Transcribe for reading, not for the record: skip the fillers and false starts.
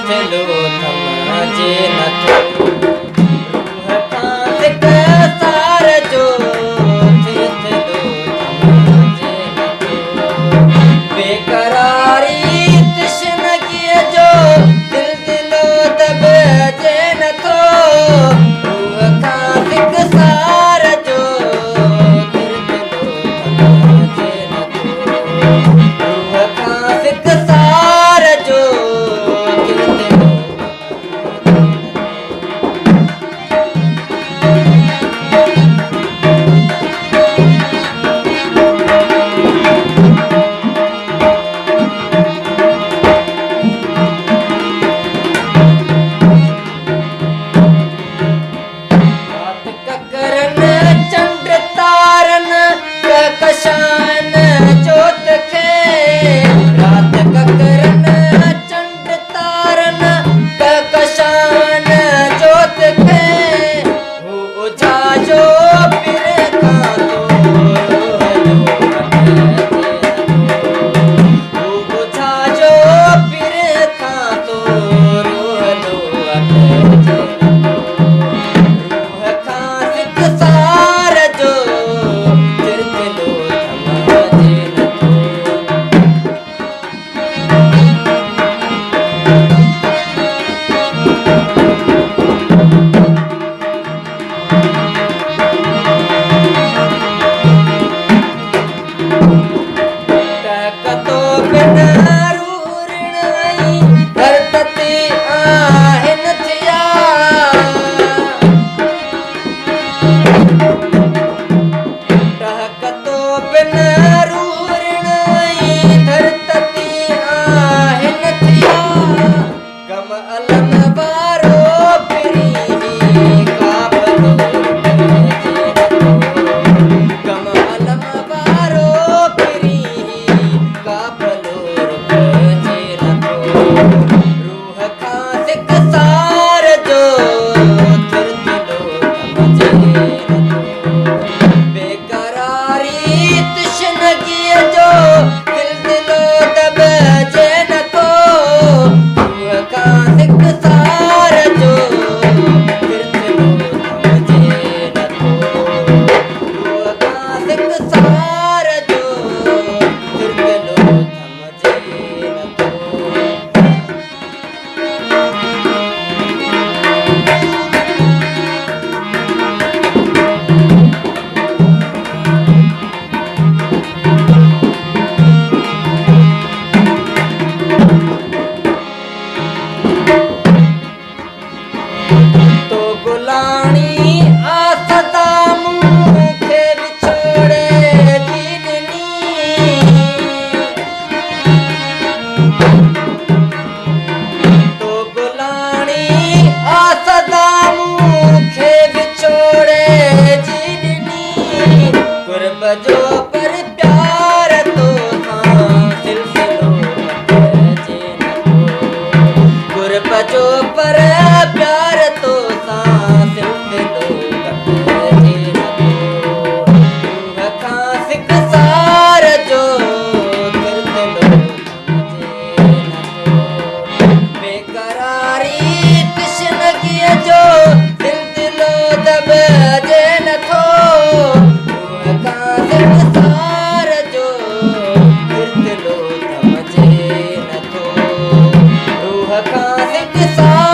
थिलो थमजे नथो रूह खां सिक सार जो थिलो थमजे नथो बेकरारी तशनगीअ जो दिलो दॿजे नथो रूह खां सिक सार जो दिलो थमजे नथो रूह खां सिक सार जो चंड तारन कहकशान जोत खे रात ककरन चंड तारन कहकशान जोत खे हू उजाजो पिर खां तो हू उजाजो पिर खां तो रोहलो अखजे रूह खां सिक सार जो दिलो थमजे नथो कहकतो बिन रूह ऋण ऐं धरती आहिनि थिया कहकतो बिन रूह ऋण ऐं धरती आहिनि थिया गम अलम वारो फिरी काबलो पइजे नथो गम अलम वारो फिरी काबलो पइजे नथो रूह खां सिक सार जो दिलो थमजे नथो बेकरारी तशनगीअ जो दिलो दॿजे नथो रूह खां सिक सार जो दिलो थमजे नथो रूह खां सिक सार जो दिलो थमजे नथो तो गुलाणी आसदा मूंखे विछोड़े जी ॾिनी तो गुलाणी आसदा मूंखे विछोड़े जी ॾिनी कुर्ब जो पर प्यार तो सां सिलसिलो कटिजे नथो कुर्ब जो पर प्यार तो सां सिलसिलो कटिजे नथो रूह खां सिक सार जो दिलो थमजे नथो बेकरारी तशनगीअ जो दिलो दॿजे नथो रूह खां सिक सार जो दिलो थमजे नथो रूह खां सिक सार